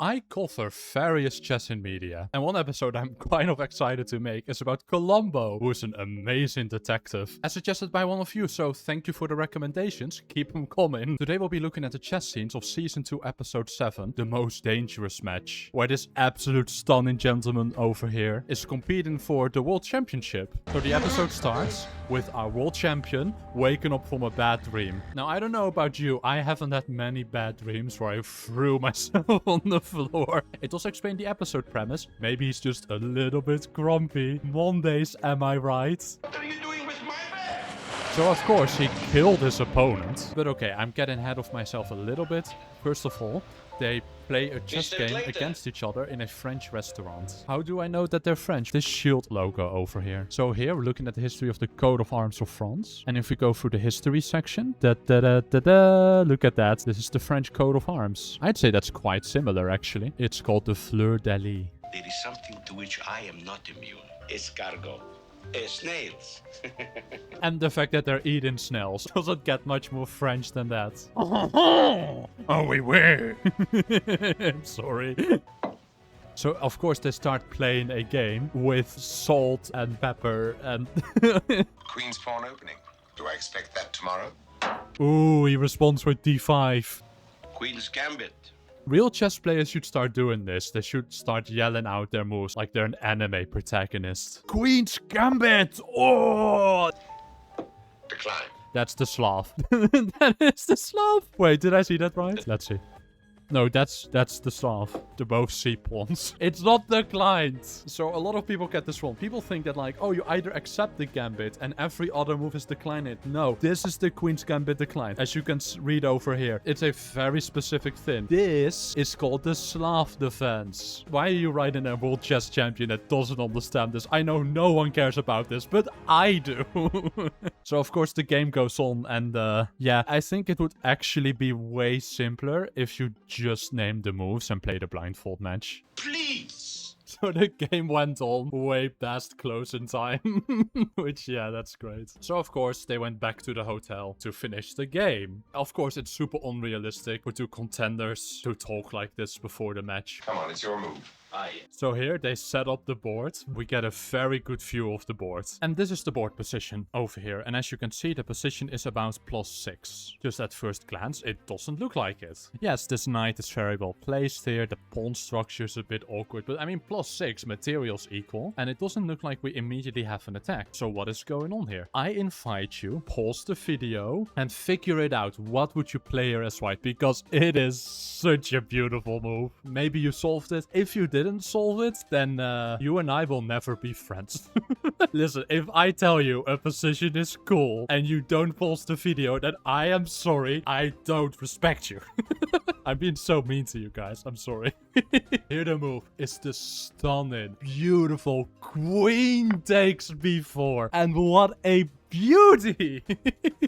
I cover various chess in media, and one episode I'm kind of excited to make is about Columbo, who is an amazing detective, as suggested by one of you, so thank you for the recommendations, keep them coming. Today we'll be looking at the chess scenes of Season 2 Episode 7, The Most Dangerous Match, where this absolute stunning gentleman over here is competing for the World Championship. So the episode starts with our world champion waking up from a bad dream. Now, I don't know about you, I haven't had many bad dreams where I threw myself on the floor. It also explained the episode premise. Maybe he's just a little bit grumpy. Mondays, am I right? What are you doing with my bed? So of course he killed his opponent. But okay, I'm getting ahead of myself a little bit. First of all, they play a chess game against each other in a French restaurant. How do I know that they're French? This shield logo over here. So here we're looking at the history of the coat of arms of France. And if we go through the history section, look at that. This is the French coat of arms. I'd say that's quite similar actually. It's called the Fleur de Lis. There is something to which I am not immune. Escargot. Snails. And the fact that they're eating snails doesn't get much more French than that. Oh, we were. I'm sorry. So, of course, they start playing a game with salt and pepper and... Queen's pawn opening. Do I expect that tomorrow? Ooh, he responds with d5. Queen's Gambit. Real chess players should start doing this. They should start yelling out their moves like they're an anime protagonist. Queen's Gambit! Oh! Decline. That's the Slav. That is the Slav. Wait, did I see that right? Let's see. No, that's the Slav. The both C pawns. It's not the client. So a lot of people get this wrong. People think that like, oh, you either accept the gambit and every other move is declined. No, this is the Queen's Gambit declined. As you can read over here, it's a very specific thing. This is called the Slav defense. Why are you writing a world chess champion that doesn't understand this? I know no one cares about this, but I do. So of course the game goes on and yeah, I think it would actually be way simpler if you just name the moves and play the blindfold match. Please. So the game went on way past closing time. Which, yeah, that's great. So, of course, they went back to the hotel to finish the game. Of course, it's super unrealistic for two contenders to talk like this before the match. Come on, it's your move. So here they set up the board. We get a very good view of the board. And this is the board position over here. And as you can see, the position is about +6. Just at first glance, it doesn't look like it. Yes, this knight is very well placed here. The pawn structure is a bit awkward. But I mean, +6, materials equal. And it doesn't look like we immediately have an attack. So what is going on here? I invite you, pause the video and figure it out. What would you play here as white? Because it is such a beautiful move. Maybe you solved it. If you didn't solve it, then you and I will never be friends. Listen, if I tell you a position is cool and you don't pause the video, then I am sorry. I don't respect you. I'm being so mean to you guys. I'm sorry. Here the move is the stunning, beautiful queen takes b4. And what a beauty!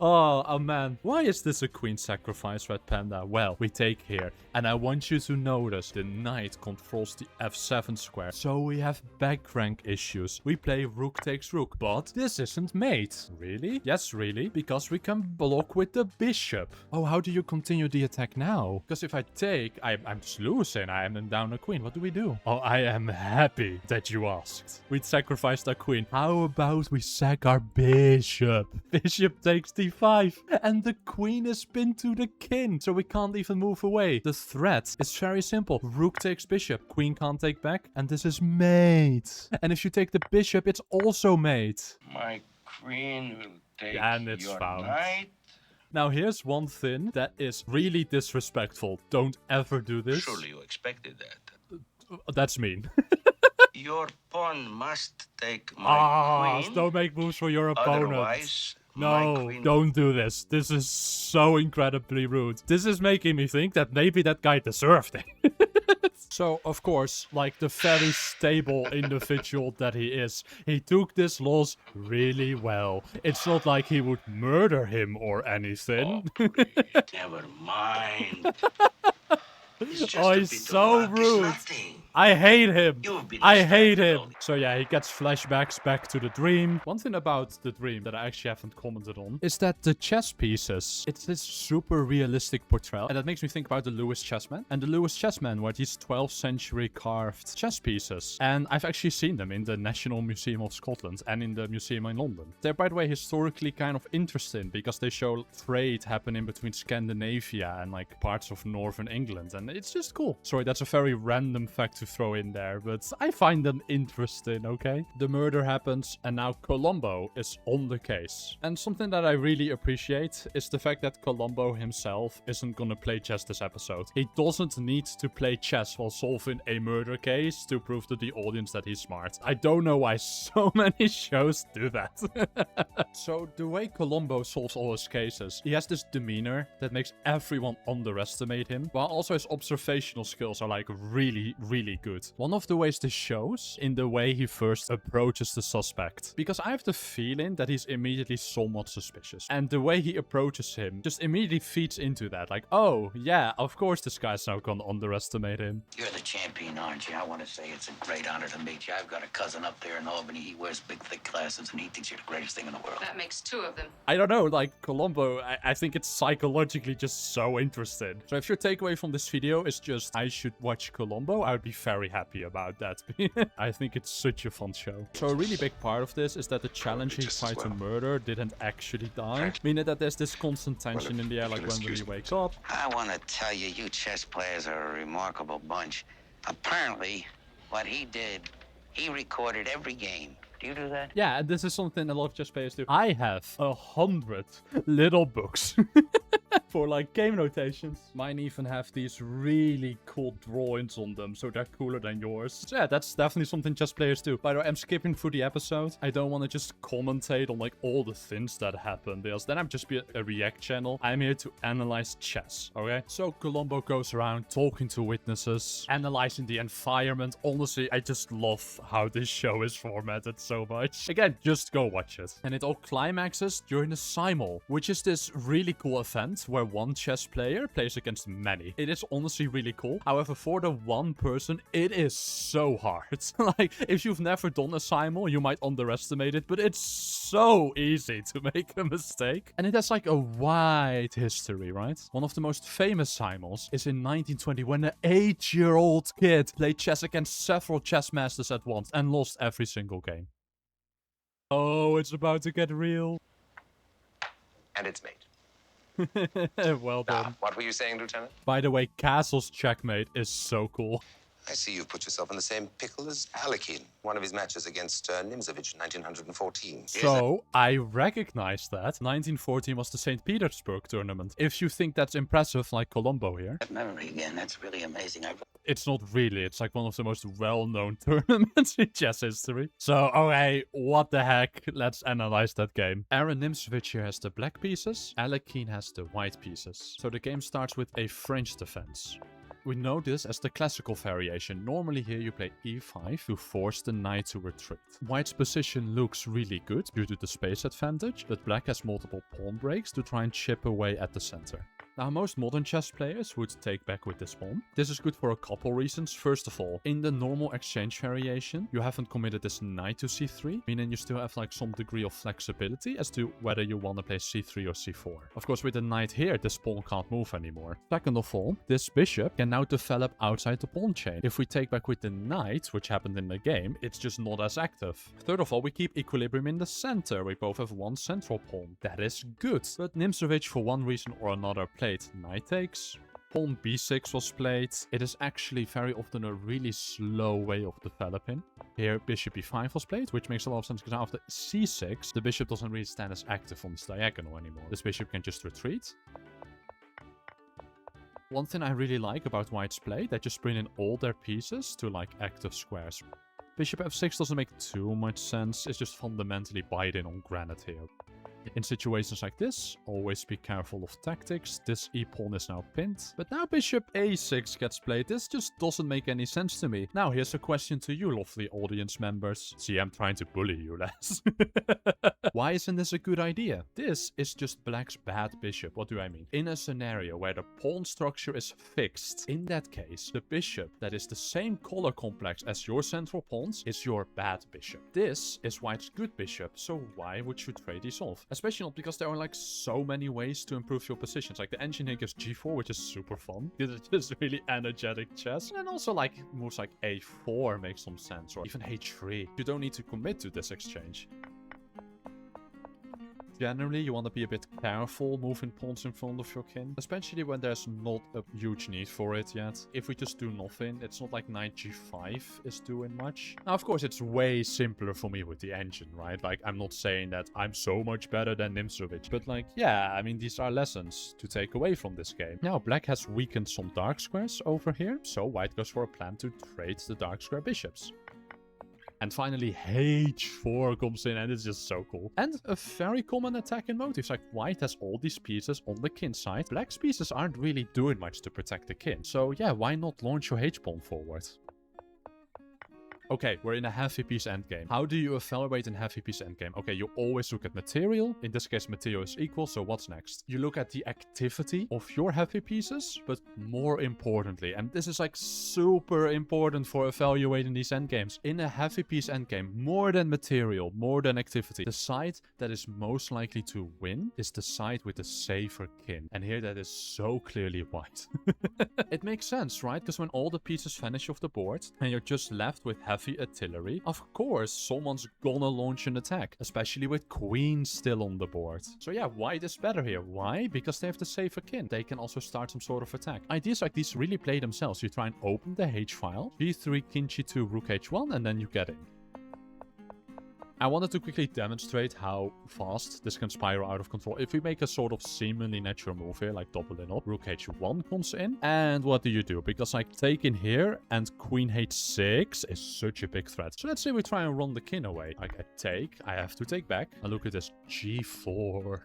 Oh man. Why is this a queen sacrifice, RedPanda? Well, we take here. And I want you to notice the knight controls the f7 square. So we have back rank issues. We play rook takes rook. But this isn't mate. Really? Yes, really. Because we can block with the bishop. Oh, how do you continue the attack now? Because if I take, I'm just losing. I am down a queen. What do we do? Oh, I am happy that you asked. We'd sacrificed our queen. How about we sack our bishop? Bishop takes d5. And the queen is pinned to the king. So we can't even move away. The threat is very simple. Rook takes bishop. Queen can't take back. And this is mate. And if you take the bishop, it's also mate. My queen will take And it's your found. knight. Now here's one thing that is really disrespectful. Don't ever do this. Surely you expected that. That's mean. Your pawn must take my queen. Don't make moves for your opponent. Otherwise, my No, queen... don't do this. This is so incredibly rude. This is making me think that maybe that guy deserved it. So, of course, like the very stable individual that he is, he took this loss really well. It's not like he would murder him or anything. Oh, never mind. It's just Oh, a he's bit of so luck. It's rude. nothing. I hate him. You've been I hate distracted him. all the- So yeah, he gets flashbacks back to the dream. One thing about the dream that I actually haven't commented on is that the chess pieces, it's this super realistic portrayal. And that makes me think about the Lewis chessman. And the Lewis chessman were these 12th century carved chess pieces. And I've actually seen them in the National Museum of Scotland and in the museum in London. They're, by the way, historically kind of interesting because they show trade happening between Scandinavia and like parts of northern England. And it's just cool. Sorry, that's a very random fact to throw in there, but I find them interesting, okay? The murder happens and now Columbo is on the case. And something that I really appreciate is the fact that Columbo himself isn't gonna play chess this episode. He doesn't need to play chess while solving a murder case to prove to the audience that he's smart. I don't know why so many shows do that. So the way Columbo solves all his cases, he has this demeanor that makes everyone underestimate him, while also his observational skills are like really, really good. One of the ways this shows in the way he first approaches the suspect, because I have the feeling that he's immediately somewhat suspicious, and the way he approaches him just immediately feeds into that, like, oh yeah, of course this guy's now gonna underestimate him. You're the champion, aren't you? I want to say it's a great honor to meet you. I've got a cousin up there in Albany. He wears big, thick glasses, and he thinks you're the greatest thing in the world. That makes two of them. I don't know, like, Columbo, I think it's psychologically just so interesting. So if your takeaway from this video is just, I should watch Columbo, I would be very happy about that. I think it's such a fun show. So a really big part of this is that the challenge he tried to murder didn't actually die. Meaning that there's this constant tension in the air, like when will he wake up? I want to tell you, you chess players are a remarkable bunch. Apparently, what he did, he recorded every game. Do you do that? Yeah, and this is something a lot of chess players do. I have 100 little books for like game notations. Mine even have these really cool drawings on them, so they're cooler than yours. So yeah, that's definitely something chess players do. By the way, I'm skipping through the episode. I don't want to just commentate on like all the things that happen, because then I'm just be a react channel. I'm here to analyze chess, okay? So Columbo goes around talking to witnesses, analyzing the environment. Honestly, I just love how this show is formatted so much. Again, just go watch it. And it all climaxes during the Simul, which is this really cool event where one chess player plays against many. It is honestly really cool. However, for the one person, it is so hard. Like, if you've never done a Simul, you might underestimate it, but it's so easy to make a mistake. And it has like a wide history, right? One of the most famous Simuls is in 1920 when an 8-year-old kid played chess against several chess masters at once and lost every single game. Oh, it's about to get real. And it's made. Well done. Now, what were you saying, Lieutenant? By the way, Castle's checkmate is so cool. I see you've put yourself in the same pickle as Alekhine, one of his matches against Nimzovich in 1914. So, I recognize that. 1914 was the St. Petersburg tournament. If you think that's impressive, like Columbo here. That memory again, that's really amazing. It's not really. It's like one of the most well-known tournaments in chess history. So, okay, what the heck? Let's analyze that game. Aaron Nimzovich here has the black pieces. Alekhine has the white pieces. So the game starts with a French defense. We know this as the classical variation. Normally here you play e5 to force the knight to retreat. White's position looks really good due to the space advantage, but black has multiple pawn breaks to try and chip away at the center. Now, most modern chess players would take back with this pawn. This is good for a couple reasons. First of all, in the normal exchange variation, you haven't committed this knight to c3, meaning you still have like some degree of flexibility as to whether you want to play c3 or c4. Of course, with the knight here, this pawn can't move anymore. Second of all, this bishop can now develop outside the pawn chain. If we take back with the knight, which happened in the game, it's just not as active. Third of all, we keep equilibrium in the center. We both have one central pawn. That is good. But Nimzovich, for one reason or another, played knight takes. Pawn b6 was played. It is actually very often a really slow way of developing. Here, bishop e5 was played, which makes a lot of sense because after c6, the bishop doesn't really stand as active on this diagonal anymore. This bishop can just retreat. One thing I really like about White's play, they just bring in all their pieces to like active squares. Bishop f6 doesn't make too much sense. It's just fundamentally biting on granite here. In situations like this, always be careful of tactics. This e-pawn is now pinned. But now bishop a6 gets played. This just doesn't make any sense to me. Now here's a question to you, lovely audience members. See, I'm trying to bully you, lads. Why isn't this a good idea? This is just black's bad bishop. What do I mean? In a scenario where the pawn structure is fixed, in that case, the bishop that is the same color complex as your central pawns is your bad bishop. This is white's good bishop, so why would you trade these off? Especially not because there are like so many ways to improve your positions. Like the engine here gives g4, which is super fun. Because it's just really energetic chess. And then also like moves like a4 makes some sense, or even a3. You don't need to commit to this exchange. Generally, you want to be a bit careful moving pawns in front of your king, especially when there's not a huge need for it yet. If we just do nothing, it's not like knight g5 is doing much. Now, of course, it's way simpler for me with the engine, right? Like, I'm not saying that I'm so much better than Nimzovic, but like, yeah, I mean, these are lessons to take away from this game. Now, black has weakened some dark squares over here, so white goes for a plan to trade the dark square bishops. And finally, h4 comes in, and it's just so cool. And a very common attack in motifs. Like, white has all these pieces on the king side. Black's pieces aren't really doing much to protect the king. So yeah, why not launch your h-pawn forward? Okay, we're in a heavy piece endgame. How do you evaluate in heavy piece endgame? Okay, you always look at material. In this case, material is equal, so what's next? You look at the activity of your heavy pieces, but more importantly, and this is like super important for evaluating these endgames. In a heavy piece endgame, more than material, more than activity, the side that is most likely to win is the side with the safer king. And here that is so clearly white. It makes sense, right? Because when all the pieces vanish off the board and you're just left with heavy artillery, of course someone's gonna launch an attack, especially with queen still on the board. So yeah, white is better here. Why? Because they have the safer king. They can also start some sort of attack. Ideas like these really play themselves. You try and open the h file, g3, king g2, rook h1, and then you get in. I wanted to quickly demonstrate how fast this can spiral out of control. If we make a sort of seemingly natural move here, like doubling up, rook h1 comes in. And what do? Because like taking here and queen h6 is such a big threat. So let's say we try and run the king away. Like I have to take back. And look at this, g4.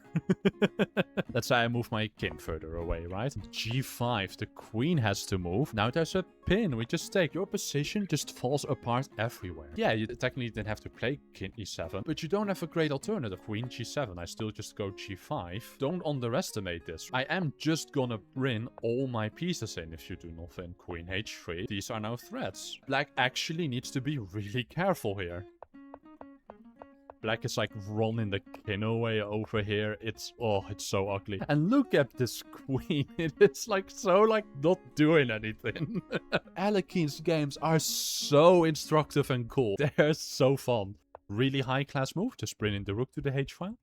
Let's say I move my king further away, right? g5, the queen has to move. Now there's a pin. We just take. Your position just falls apart everywhere. Yeah, you technically didn't have to play king e7, but you don't have a great alternative. Queen g7, I still just go g5. Don't underestimate this. I am just gonna bring all my pieces in if you do nothing. Queen h3. These are now threats. Black actually needs to be really careful here. Black is like running the king away over here. It's so ugly. And look at this queen. It is like so like not doing anything. Alekin's games are so instructive and cool. They're so fun. Really high class move, just bringing the rook to the h file.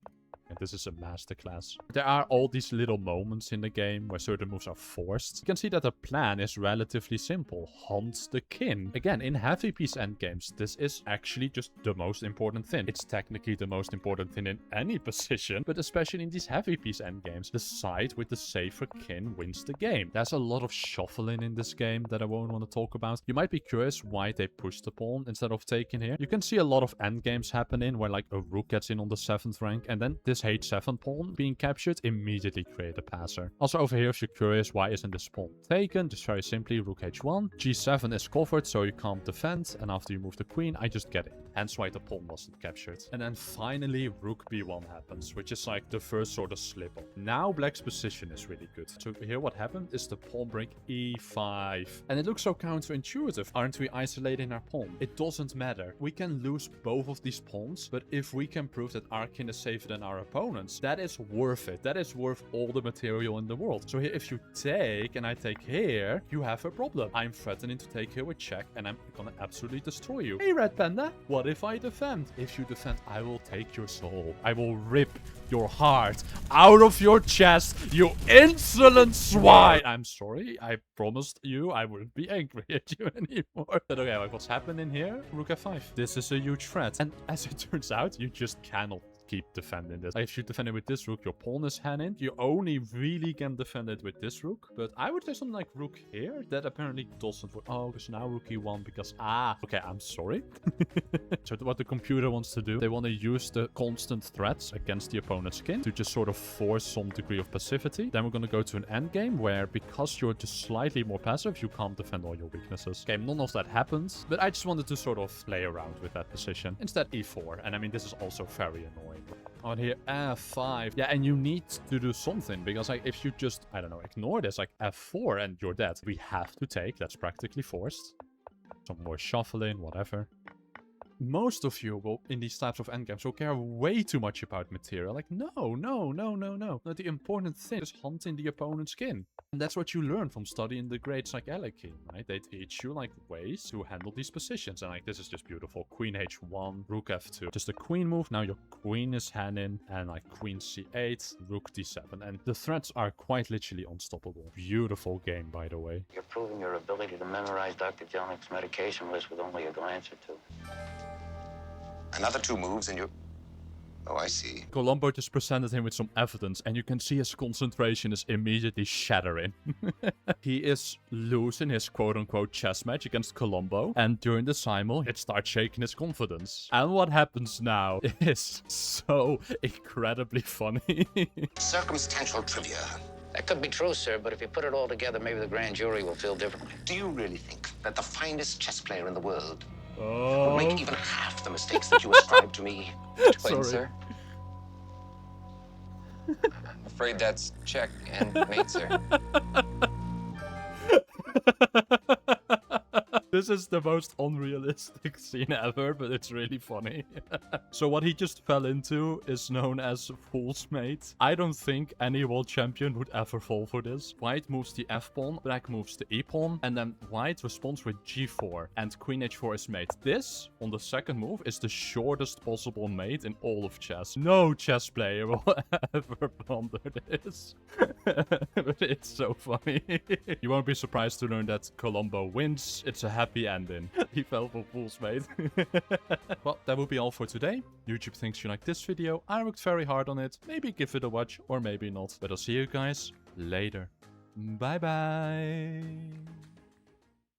And this is a masterclass. There are all these little moments in the game where certain moves are forced. You can see that the plan is relatively simple. Hunt the king. Again, in heavy piece endgames, this is actually just the most important thing. It's technically the most important thing in any position, but especially in these heavy piece endgames, the side with the safer king wins the game. There's a lot of shuffling in this game that I won't want to talk about. You might be curious why they push the pawn instead of taking here. You can see a lot of endgames happening where like a rook gets in on the 7th rank, and then this h7 pawn being captured immediately create a passer. Also over here, if you're curious why isn't this pawn taken, just very simply rook h1, g7 is covered so you can't defend, and after you move the queen I just get in. Hence why the pawn wasn't captured. And then finally rook b1 happens, which is like the first sort of slip up. Now black's position is really good. So here what happened is the pawn break e5, and it looks so counterintuitive. Aren't we isolating our pawn? It doesn't matter. We can lose both of these pawns, but if we can prove that our king is safer than our opponents, that is worth it. That is worth all the material in the world. So here, if you take and I take here, you have a problem. I'm threatening to take here with check, and I'm gonna absolutely destroy you. Hey, RedPanda, what if I defend? If you defend, I will take your soul. I will rip your heart out of your chest, you insolent swine. I'm sorry. I promised you I wouldn't be angry at you anymore. But okay, like what's happening here? Rook f5. This is a huge threat. And as it turns out, you just cannot keep defending this. Like, if you defend it with this rook, your pawn is hand-in. You only really can defend it with this rook. But I would say something like rook here. That apparently doesn't work. Oh, because now rook e1 because... Okay, I'm sorry. So what the computer wants to do, they want to use the constant threats against the opponent's king to just sort of force some degree of passivity. Then we're going to go to an endgame where, because you're just slightly more passive, you can't defend all your weaknesses. Okay, none of that happens, but I just wanted to sort of play around with that position. Instead, e4. And I mean, this is also very annoying. On here, f5. Yeah, and you need to do something, because like, if you just, I don't know, ignore this, like f4 and you're dead. We have to take. That's practically forced. Some more shuffling, whatever. Most of you will, in these types of endgames, will care way too much about material. Like, no. The important thing is hunting the opponent's king. And that's what you learn from studying the great Aleki, right? They teach you, like, ways to handle these positions. And, like, this is just beautiful. Queen h1, rook f2. Just a queen move. Now your queen is hand-in. And, like, queen c8, rook d7. And the threats are quite literally unstoppable. Beautiful game, by the way. You're proving your ability to memorize Dr. Jelnick's medication list with only a glance or two. Another 2 moves and you're... Oh, I see. Columbo just presented him with some evidence, and you can see his concentration is immediately shattering. He is losing his quote-unquote chess match against Columbo, and during the simul, it starts shaking his confidence. And what happens now is so incredibly funny. Circumstantial trivia. That could be true, sir, but if you put it all together, maybe the grand jury will feel differently. Do you really think that the finest chess player in the world Oh, would make even half the mistakes that you ascribe to me? sorry. Sir? I'm afraid that's check and mate, sir. This is the most unrealistic scene ever, but it's really funny. So what he just fell into is known as fool's mate. I don't think any world champion would ever fall for this. White moves the f-pawn, black moves the e-pawn, and then white responds with g4, and queen h4 is mate. This, on the second move, is the shortest possible mate in all of chess. No chess player will ever blunder this. But it's so funny. You won't be surprised to learn that Columbo wins. It's a happy ending. He fell for fool's mate. Well, that will be all for today. YouTube thinks you like this video. I worked very hard on it. Maybe give it a watch or maybe not. But I'll see you guys later. Bye bye.